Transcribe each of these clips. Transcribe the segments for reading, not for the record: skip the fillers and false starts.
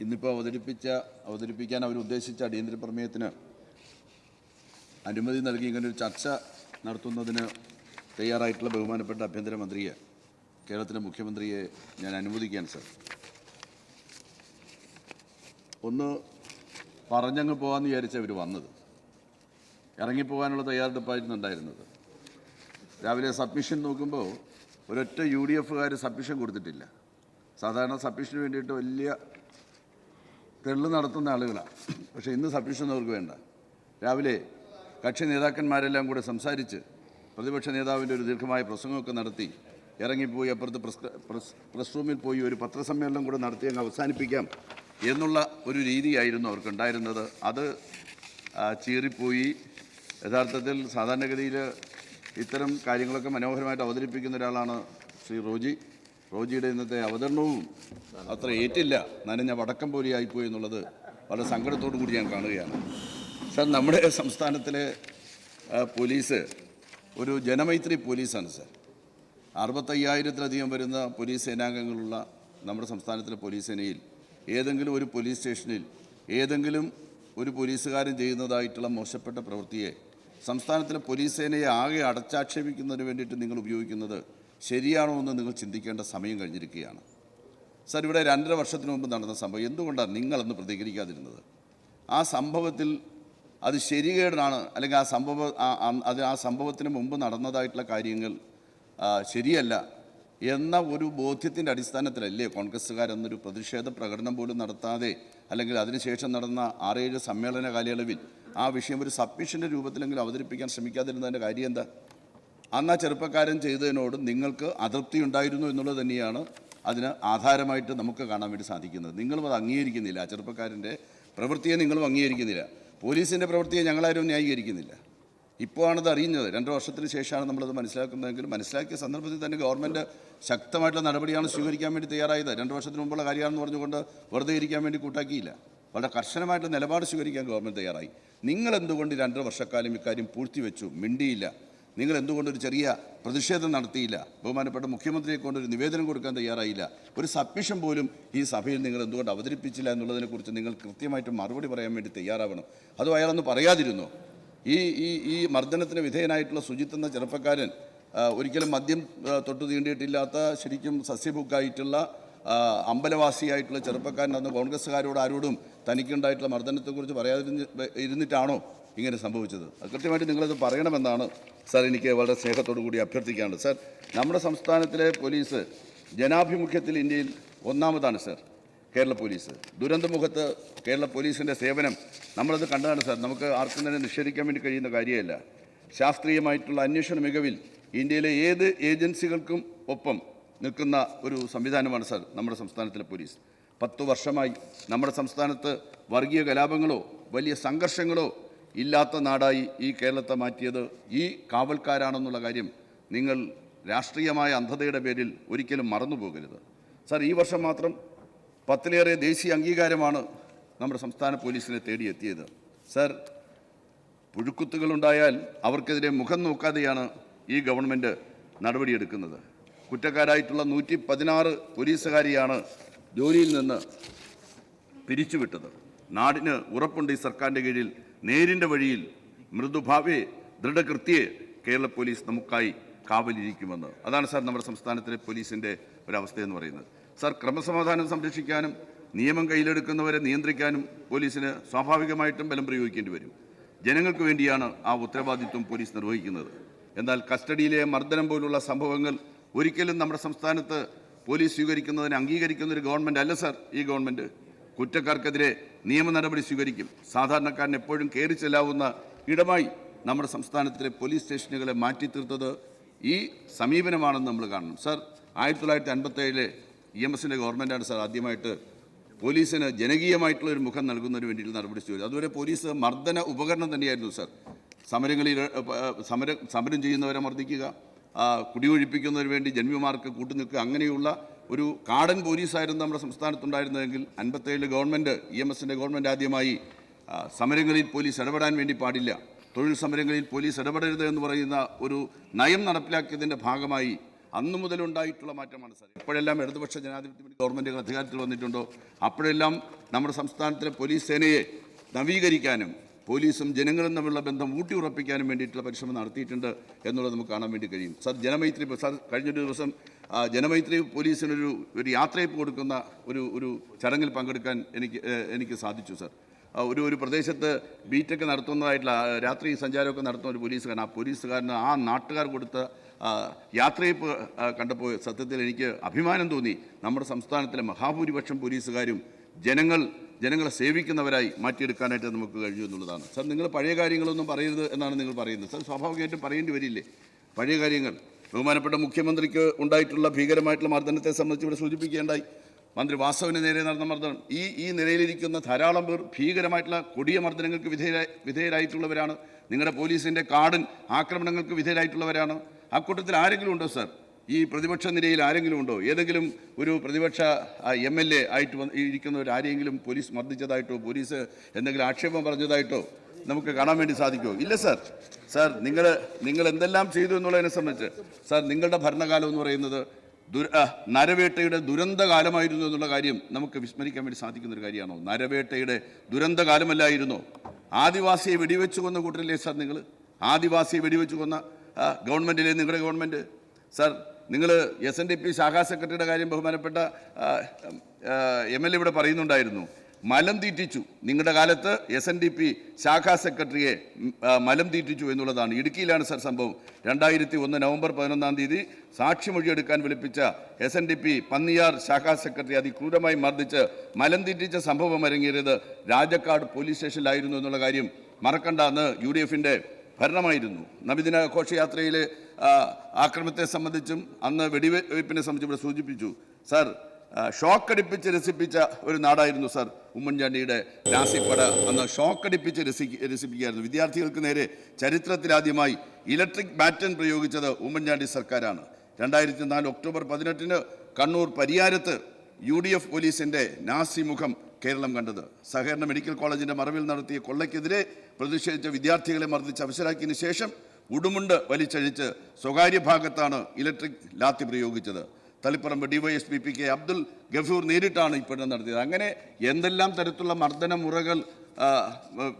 ഇന്നിപ്പോൾ അവതരിപ്പിക്കാൻ അവരുദ്ദേശിച്ച അടിയന്തര പ്രമേയത്തിന് അനുമതി നൽകി ഇങ്ങനൊരു ചർച്ച നടത്തുന്നതിന് തയ്യാറായിട്ടുള്ള ബഹുമാനപ്പെട്ട ആഭ്യന്തരമന്ത്രിയെ, കേരളത്തിലെ മുഖ്യമന്ത്രിയെ ഞാൻ അനുമോദിക്കാൻ സാർ. ഒന്ന് പറഞ്ഞങ്ങ് പോകാമെന്ന് വിചാരിച്ച അവർ വന്നത്, ഇറങ്ങിപ്പോകാനുള്ള തയ്യാറെടുപ്പായിരുന്നുണ്ടായിരുന്നത്. രാവിലെ സബ്മിഷൻ നോക്കുമ്പോൾ ഒരൊറ്റ UDF-കാർ സബ്മിഷൻ കൊടുത്തിട്ടില്ല. സാധാരണ സബ്മിഷന് വേണ്ടിയിട്ട് വലിയ തെള്ളു നടത്തുന്ന ആളുകളാണ്. പക്ഷേ ഇന്ന് സബ്മിഷൻ അവർക്ക് വേണ്ട. രാവിലെ കക്ഷി നേതാക്കന്മാരെല്ലാം കൂടെ സംസാരിച്ച് പ്രതിപക്ഷ നേതാവിൻ്റെ ഒരു ദീർഘമായ പ്രസംഗമൊക്കെ നടത്തി ഇറങ്ങിപ്പോയി അപ്പുറത്ത് പ്രസ് റൂമിൽ പോയി ഒരു പത്രസമ്മേളനം കൂടെ നടത്തി അങ്ങ് അവസാനിപ്പിക്കാം എന്നുള്ള ഒരു രീതിയായിരുന്നു അവർക്കുണ്ടായിരുന്നത്. അത് ചീറിപ്പോയി. യഥാർത്ഥത്തിൽ സാധാരണഗതിയിൽ ഇത്തരം കാര്യങ്ങളൊക്കെ മനോഹരമായിട്ട് അവതരിപ്പിക്കുന്ന ഒരാളാണ് ശ്രീ റോജിയുടെ ഇന്നത്തെ അവതരണവും അത്ര ഏറ്റില്ല, നനഞ്ഞ വടക്കം പോലെ ആയിപ്പോയി എന്നുള്ളത് വളരെ സങ്കടത്തോടു കൂടി ഞാൻ കാണുകയാണ്. സാർ, നമ്മുടെ സംസ്ഥാനത്തിലെ പോലീസ് ഒരു ജനമൈത്രി പോലീസാണ് സാർ. 65,000-ലധികം വരുന്ന പോലീസ് സേനാംഗങ്ങളുള്ള നമ്മുടെ സംസ്ഥാനത്തിലെ പോലീസ് സേനയിൽ ഏതെങ്കിലും ഒരു പോലീസ് സ്റ്റേഷനിൽ ഏതെങ്കിലും ഒരു പോലീസുകാരൻ ചെയ്യുന്നതായിട്ടുള്ള മോശപ്പെട്ട പ്രവൃത്തിയെ സംസ്ഥാനത്തിലെ പോലീസ് സേനയെ ആകെ അടച്ചാക്ഷേപിക്കുന്നതിന് വേണ്ടിയിട്ട് നിങ്ങൾ ഉപയോഗിക്കുന്നത് ശരിയാണോ എന്ന് നിങ്ങൾ ചിന്തിക്കേണ്ട സമയം കഴിഞ്ഞിരിക്കുകയാണ്. സാർ, ഇവിടെ 2.5 വർഷത്തിന് മുമ്പ് നടന്ന സംഭവം എന്തുകൊണ്ടാണ് നിങ്ങളന്ന് പ്രതികരിക്കാതിരുന്നത്? ആ സംഭവത്തിൽ അത് ശരികേടാണ്, അല്ലെങ്കിൽ ആ സംഭവത്തിന് മുമ്പ് നടന്നതായിട്ടുള്ള കാര്യങ്ങൾ ശരിയല്ല എന്ന ഒരു ബോധ്യത്തിൻ്റെ അടിസ്ഥാനത്തിലല്ലേ കോൺഗ്രസ്സുകാരെന്നൊരു പ്രതിഷേധ പ്രകടനം പോലും നടത്താതെ, അല്ലെങ്കിൽ അതിനുശേഷം നടന്ന 6-7 സമ്മേളന കാലയളവിൽ ആ വിഷയം ഒരു സബ്മിഷൻ്റെ രൂപത്തിലെങ്കിലും അവതരിപ്പിക്കാൻ ശ്രമിക്കാതിരുന്നതിൻ്റെ കാര്യം എന്താ? അന്ന് ആ ചെറുപ്പക്കാരൻ ചെയ്തതിനോട് നിങ്ങൾക്ക് അതൃപ്തി ഉണ്ടായിരുന്നു എന്നുള്ളത് തന്നെയാണ് അതിന് ആധാരമായിട്ട് നമുക്ക് കാണാൻ വേണ്ടി സാധിക്കുന്നത്. നിങ്ങളും അത് അംഗീകരിക്കുന്നില്ല. ആ ചെറുപ്പക്കാരൻ്റെ പ്രവൃത്തിയെ നിങ്ങളും അംഗീകരിക്കുന്നില്ല. പോലീസിൻ്റെ പ്രവൃത്തിയെ ഞങ്ങളാരും ന്യായീകരിക്കുന്നില്ല. ഇപ്പോൾ ആണത് അറിയുന്നത്. 2 വർഷത്തിന് ശേഷമാണ് നമ്മളത് മനസ്സിലാക്കുന്നതെങ്കിലും മനസ്സിലാക്കിയ സന്ദർഭത്തിൽ തന്നെ ഗവൺമെൻറ് ശക്തമായിട്ടുള്ള നടപടിയാണ് സ്വീകരിക്കാൻ വേണ്ടി തയ്യാറായത്. 2 വർഷത്തിന് മുമ്പുള്ള കാര്യമാണെന്ന് പറഞ്ഞുകൊണ്ട് വെറുതെ ഇരിക്കാൻ വേണ്ടി കൂട്ടാക്കിയില്ല. വളരെ കർശനമായിട്ടുള്ള നിലപാട് സ്വീകരിക്കാൻ ഗവൺമെൻറ് തയ്യാറായി. നിങ്ങളെന്തുകൊണ്ട് 2.5 വർഷക്കാലം ഇക്കാര്യം പൂഴ്ത്തിവെച്ചു, മിണ്ടിയില്ല? നിങ്ങൾ എന്തുകൊണ്ടൊരു ചെറിയ പ്രതിഷേധം നടത്തിയില്ല? ബഹുമാനപ്പെട്ട മുഖ്യമന്ത്രിയെ കൊണ്ടൊരു നിവേദനം കൊടുക്കാൻ തയ്യാറായില്ല? ഒരു സബ്മിഷൻ പോലും ഈ സഭയിൽ നിങ്ങൾ എന്തുകൊണ്ട് അവതരിപ്പിച്ചില്ല എന്നുള്ളതിനെക്കുറിച്ച് നിങ്ങൾ കൃത്യമായിട്ട് മറുപടി പറയാൻ വേണ്ടി തയ്യാറാവണം. അതോ അയാളൊന്ന് പറയാതിരുന്നോ? ഈ മർദ്ദനത്തിന് വിധേയനായിട്ടുള്ള സുജിത്ത് എന്ന ചെറുപ്പക്കാരൻ ഒരിക്കലും മദ്യം തൊട്ടു തീണ്ടിയിട്ടില്ലാത്ത, ശരിക്കും സസ്യബുക്കായിട്ടുള്ള അമ്പലവാസിയായിട്ടുള്ള ചെറുപ്പക്കാരൻ അന്ന് കോൺഗ്രസ്സുകാരോട് ആരോടും തനിക്കുണ്ടായിട്ടുള്ള മർദ്ദനത്തെക്കുറിച്ച് ഇരുന്നിട്ടാണോ ഇങ്ങനെ സംഭവിച്ചത്? അത് കൃത്യമായിട്ട് നിങ്ങളത് പറയണമെന്നാണ് സാർ എനിക്ക് വളരെ സ്നേഹത്തോടു കൂടി അഭ്യർത്ഥിക്കാനുള്ളത്. സാർ, നമ്മുടെ സംസ്ഥാനത്തിലെ പോലീസ് ജനാഭിമുഖ്യത്തിൽ ഇന്ത്യയിൽ 1-ാമതാണ് സാർ. കേരള പോലീസ് ദുരന്തമുഖത്ത് കേരള പോലീസിൻ്റെ സേവനം നമ്മളത് കണ്ടതാണ് സാർ. നമുക്ക് ആർക്കും തന്നെ നിഷേധിക്കാൻ വേണ്ടി കഴിയുന്ന കാര്യമല്ല. ശാസ്ത്രീയമായിട്ടുള്ള അന്വേഷണ മികവിൽ ഇന്ത്യയിലെ ഏത് ഏജൻസികൾക്കും ഒപ്പം നിൽക്കുന്ന ഒരു സംവിധാനമാണ് സാർ നമ്മുടെ സംസ്ഥാനത്തിലെ പോലീസ്. 10 വർഷമായി നമ്മുടെ സംസ്ഥാനത്ത് വർഗീയ കലാപങ്ങളോ വലിയ സംഘർഷങ്ങളോ ഇല്ലാത്ത നാടായി ഈ കേരളത്തെ മാറ്റിയത് ഈ കാവൽക്കാരാണെന്നുള്ള കാര്യം നിങ്ങൾ രാഷ്ട്രീയമായ അന്ധതയുടെ പേരിൽ ഒരിക്കലും മറന്നു പോകരുത്. സാർ, ഈ വർഷം മാത്രം 10-ലേറെ ദേശീയ അംഗീകാരമാണ് നമ്മുടെ സംസ്ഥാന പോലീസിനെ തേടിയെത്തിയത്. സാർ, പുഴുക്കുത്തുകളുണ്ടായാൽ അവർക്കെതിരെ മുഖം നോക്കാതെയാണ് ഈ ഗവൺമെൻറ് നടപടിയെടുക്കുന്നത്. കുറ്റക്കാരായിട്ടുള്ള 116 പോലീസുകാരെയാണ് ജോലിയിൽ നിന്ന് പിരിച്ചുവിട്ടത്. നാടിന് ഉറപ്പുണ്ട് ഈ സർക്കാരിൻ്റെ കീഴിൽ നേരിൻ്റെ വഴിയിൽ മൃദുഭാവേ ദൃഢകൃത്യേ കേരള പോലീസ് നമുക്കായി കാവലിരിക്കുമെന്ന്. അതാണ് സാർ നമ്മുടെ സംസ്ഥാനത്തിലെ പോലീസിൻ്റെ ഒരവസ്ഥയെന്ന് പറയുന്നത്. സാർ, ക്രമസമാധാനം സംരക്ഷിക്കാനും നിയമം കയ്യിലെടുക്കുന്നവരെ നിയന്ത്രിക്കാനും പോലീസിന് സ്വാഭാവികമായിട്ടും ബലം പ്രയോഗിക്കേണ്ടി വരും. ജനങ്ങൾക്ക് വേണ്ടിയാണ് ആ ഉത്തരവാദിത്വം പോലീസ് നിർവഹിക്കുന്നത്. എന്നാൽ കസ്റ്റഡിയിലെ മർദ്ദനം പോലുള്ള സംഭവങ്ങൾ ഒരിക്കലും നമ്മുടെ സംസ്ഥാനത്ത് പോലീസ് സ്വീകരിക്കുന്നതിന് അംഗീകരിക്കുന്ന ഒരു ഗവൺമെൻറ് അല്ല സാർ ഈ ഗവൺമെൻറ്. കുറ്റക്കാർക്കെതിരെ നിയമ നടപടി സ്വീകരിക്കും. സാധാരണക്കാരൻ എപ്പോഴും കയറി ചെല്ലാവുന്ന ഇടമായി നമ്മുടെ സംസ്ഥാനത്തിലെ പോലീസ് സ്റ്റേഷനുകളെ മാറ്റിത്തീർത്തത് ഈ സമീപനമാണെന്ന് നമ്മൾ കാണണം. സാർ, 1957-ലെ EMS-ൻ്റെ ഗവൺമെൻറ്റാണ് സാർ ആദ്യമായിട്ട് പോലീസിന് ജനകീയമായിട്ടുള്ള ഒരു മുഖം നൽകുന്നതിന് വേണ്ടിയിട്ട് നടപടി സ്വീകരിച്ചു. അതുവരെ പോലീസ് മർദ്ദന ഉപകരണം തന്നെയായിരുന്നു സാർ. സമരം ചെയ്യുന്നവരെ മർദ്ദിക്കുക, കുടിയൊഴിപ്പിക്കുന്നതിന് വേണ്ടി ജന്മിമാർക്ക് കൂട്ടുനിൽക്കുക, അങ്ങനെയുള്ള ഒരു കാടൻ പോലീസായിരുന്നു നമ്മുടെ സംസ്ഥാനത്തുണ്ടായിരുന്നതെങ്കിൽ 57 ഗവൺമെൻറ് EMS-ൻ്റെ ഗവൺമെൻറ് ആദ്യമായി സമരങ്ങളിൽ പോലീസ് ഇടപെടാൻ വേണ്ടി പാടില്ല, തൊഴിൽ സമരങ്ങളിൽ പോലീസ് ഇടപെടരുത് എന്ന് പറയുന്ന ഒരു നയം നടപ്പിലാക്കിയതിൻ്റെ ഭാഗമായി അന്നു മുതലുണ്ടായിട്ടുള്ള മാറ്റമാണ് സാർ. എപ്പോഴെല്ലാം ഇടതുപക്ഷ ജനാധിപത്യ ഗവൺമെൻറ്റുകൾ അധികാരത്തിൽ വന്നിട്ടുണ്ടോ അപ്പോഴെല്ലാം നമ്മുടെ സംസ്ഥാനത്തിലെ പോലീസ് സേനയെ നവീകരിക്കാനും പോലീസും ജനങ്ങളും തമ്മിലുള്ള ബന്ധം ഊട്ടിയുറപ്പിക്കാനും വേണ്ടിയിട്ടുള്ള പരിശ്രമം നടത്തിയിട്ടുണ്ട് എന്നുള്ളത് നമുക്ക് കാണാൻ വേണ്ടി കഴിയും. സാർ ജനമൈത്രി സാർ കഴിഞ്ഞൊരു ദിവസം ജനമൈത്രി പോലീസിനൊരു യാത്രയപ്പ് കൊടുക്കുന്ന ഒരു ചടങ്ങിൽ പങ്കെടുക്കാൻ എനിക്ക് സാധിച്ചു സാർ. ഒരു പ്രദേശത്ത് ബീറ്റൊക്കെ നടത്തുന്നതായിട്ടുള്ള രാത്രി സഞ്ചാരമൊക്കെ നടത്തുന്ന ഒരു പോലീസുകാരൻ, ആ പോലീസുകാരന് ആ നാട്ടുകാർ കൊടുത്ത യാത്രയപ്പ് കണ്ടപ്പോൾ സത്യത്തിൽ എനിക്ക് അഭിമാനം തോന്നി. നമ്മുടെ സംസ്ഥാനത്തിലെ മഹാഭൂരിപക്ഷം പോലീസുകാരും ജനങ്ങളെ സേവിക്കുന്നവരായി മാറ്റിയെടുക്കാനായിട്ട് നമുക്ക് കഴിഞ്ഞു എന്നുള്ളതാണ്. സാർ നിങ്ങൾ പഴയ കാര്യങ്ങളൊന്നും പറയരുത് എന്നാണ് നിങ്ങൾ പറയുന്നത്. സാർ സ്വാഭാവികമായിട്ടും പറയേണ്ടി വരില്ലേ പഴയ കാര്യങ്ങൾ? ബഹുമാനപ്പെട്ട മുഖ്യമന്ത്രിക്ക് ഉണ്ടായിട്ടുള്ള ഭീകരമായിട്ടുള്ള മർദ്ദനത്തെ സംബന്ധിച്ച് ഇവിടെ സൂചിപ്പിക്കുകയുണ്ടായി. മന്ത്രി വാസവന് നേരെ നടന്ന മർദ്ദനം, ഈ നിലയിലിരിക്കുന്ന ധാരാളം പേർ ഭീകരമായിട്ടുള്ള കൊടിയ മർദ്ദനങ്ങൾക്ക് വിധേയരായിട്ടുള്ളവരാണ്. നിങ്ങളുടെ പോലീസിൻ്റെ കാടൻ ആക്രമണങ്ങൾക്ക് വിധേയരായിട്ടുള്ളവരാണ്. അക്കൂട്ടത്തിൽ ആരെങ്കിലും ഉണ്ടോ സാർ? ഈ പ്രതിപക്ഷ നിരയിൽ ആരെങ്കിലും ഉണ്ടോ? ഏതെങ്കിലും ഒരു പ്രതിപക്ഷ MLA ആയിട്ട് ഇരിക്കുന്നവരാരെങ്കിലും പോലീസ് മർദ്ദിച്ചതായിട്ടോ പോലീസ് എന്തെങ്കിലും ആക്ഷേപം പറഞ്ഞതായിട്ടോ നമുക്ക് കാണാൻ വേണ്ടി സാധിക്കുമോ? ഇല്ല സാർ. സാർ നിങ്ങൾ എന്തെല്ലാം ചെയ്തു എന്നുള്ളതിനെ സംബന്ധിച്ച് സാർ നിങ്ങളുടെ ഭരണകാലം എന്ന് പറയുന്നത് നരവേട്ടയുടെ ദുരന്തകാലമായിരുന്നു എന്നുള്ള കാര്യം നമുക്ക് വിസ്മരിക്കാൻ വേണ്ടി സാധിക്കുന്നൊരു കാര്യമാണോ? നരവേട്ടയുടെ ദുരന്തകാലമല്ലായിരുന്നോ? ആദിവാസിയെ വെടിവെച്ച് കൊന്ന കൂട്ടരല്ലേ സാർ നിങ്ങൾ? ആദിവാസിയെ വെടിവെച്ച് കൊന്ന ഗവൺമെൻറ്റിലെ നിങ്ങളുടെ ഗവൺമെൻറ് സാർ. നിങ്ങൾ SNDP ശാഖാ സെക്രട്ടറിയുടെ കാര്യം ബഹുമാനപ്പെട്ട MLA ഇവിടെ പറയുന്നുണ്ടായിരുന്നു. മലം തീറ്റിച്ചു. നിങ്ങളുടെ കാലത്ത് SNDP ശാഖാ സെക്രട്ടറിയെ മലം തീറ്റിച്ചു എന്നുള്ളതാണ്. ഇടുക്കിയിലാണ് സാർ സംഭവം. 2001 നവംബർ 11 സാക്ഷിമൊഴിയെടുക്കാൻ വിളിപ്പിച്ച SNDP പന്നിയാർ ശാഖാ സെക്രട്ടറി അതിക്രൂരമായി മർദ്ദിച്ച് മലം തീറ്റിച്ച സംഭവം അരങ്ങേറിയത് രാജക്കാട് പോലീസ് സ്റ്റേഷനിലായിരുന്നു എന്നുള്ള കാര്യം മറക്കണ്ട. അന്ന് UDFൻ്റെ ഭരണമായിരുന്നു. നബിദിന ഘോഷയാത്രയിലെ ആക്രമണത്തെ സംബന്ധിച്ചും അന്ന് വെടിവെയ്പ്പിനെ സംബന്ധിച്ചും ഇവിടെ സൂചിപ്പിച്ചു. സാർ ഷോക്കടിപ്പിച്ച് രസിപ്പിച്ച ഒരു നാടായിരുന്നു സാർ ഉമ്മൻചാണ്ടിയുടെ രാസിപ്പട. അന്ന് ഷോക്കടിപ്പിച്ച് രസിപ്പിക്കുകയായിരുന്നു. വിദ്യാർത്ഥികൾക്ക് നേരെ ചരിത്രത്തിലാദ്യമായി ഇലക്ട്രിക് ബാറ്റൺ പ്രയോഗിച്ചത് ഉമ്മൻചാണ്ടി സർക്കാരാണ്. 2004 ഒക്ടോബർ 18 കണ്ണൂർ പരിയാരത്ത് UDF പോലീസിൻ്റെ നാസി മുഖം കേരളം കണ്ടത്. സഹകരണ മെഡിക്കൽ കോളേജിൻ്റെ മറവിൽ നടത്തിയ കൊള്ളയ്ക്കെതിരെ പ്രതിഷേധിച്ച വിദ്യാർത്ഥികളെ മർദ്ദിച്ച് അവശരാക്കിയതിന് ശേഷം ഉടുമുണ്ട് വലിച്ചഴിച്ച് സ്വകാര്യ ഭാഗത്താണ് ഇലക്ട്രിക് ലാത്തി പ്രയോഗിച്ചത്. തളിപ്പറമ്പ് DYSP PK അബ്ദുൽ ഗഫൂർ നേരിട്ടാണ് ഇപ്പോഴും നടത്തിയത്. അങ്ങനെ എന്തെല്ലാം തരത്തിലുള്ള മർദ്ദന മുറകൾ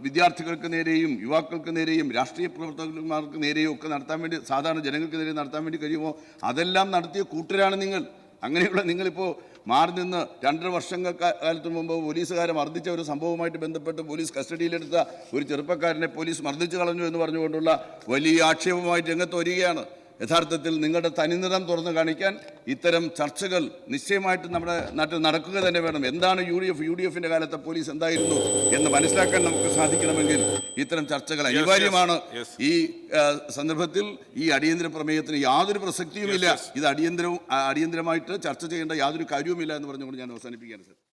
വിദ്യാർത്ഥികൾക്ക് നേരെയും യുവാക്കൾക്ക് നേരെയും രാഷ്ട്രീയ പ്രവർത്തകന്മാർക്ക് നേരെയും ഒക്കെ നടത്താൻ വേണ്ടി, സാധാരണ ജനങ്ങൾക്ക് നേരെ നടത്താൻ വേണ്ടി കഴിയുമോ? അതെല്ലാം നടത്തിയ കൂട്ടരാണ് നിങ്ങൾ. അങ്ങനെയുള്ള നിങ്ങളിപ്പോൾ മാറി നിന്ന് 2.5 വർഷങ്ങൾക്ക് മുമ്പ് പോലീസുകാരെ മർദ്ദിച്ച ഒരു സംഭവവുമായിട്ട് ബന്ധപ്പെട്ട് പോലീസ് കസ്റ്റഡിയിലെടുത്ത ഒരു ചെറുപ്പക്കാരനെ പോലീസ് മർദ്ദിച്ചു കളഞ്ഞു എന്ന് പറഞ്ഞുകൊണ്ടുള്ള വലിയ ആക്ഷേപവുമായിട്ട് രംഗത്ത് വരികയാണ്. യഥാർത്ഥത്തിൽ നിങ്ങളുടെ തനിനിറം തുറന്നു കാണിക്കാൻ ഇത്തരം ചർച്ചകൾ നിശ്ചയമായിട്ട് നമ്മുടെ നാട്ടിൽ നടക്കുക തന്നെ വേണം. എന്താണ് UDFൻ്റെ കാലത്തെ പോലീസ് എന്തായിരുന്നു എന്ന് മനസ്സിലാക്കാൻ നമുക്ക് സാധിക്കണമെങ്കിൽ ഇത്തരം ചർച്ചകൾ അനിവാര്യമാണ്. ഈ സന്ദർഭത്തിൽ ഈ അടിയന്തര പ്രമേയത്തിന് യാതൊരു പ്രസക്തിയുമില്ല. ഇത് അടിയന്തരമായിട്ട് ചർച്ച ചെയ്യേണ്ട യാതൊരു കാര്യവുമില്ല എന്ന് പറഞ്ഞുകൊണ്ട് ഞാൻ അവസാനിപ്പിക്കുകയാണ് സാർ.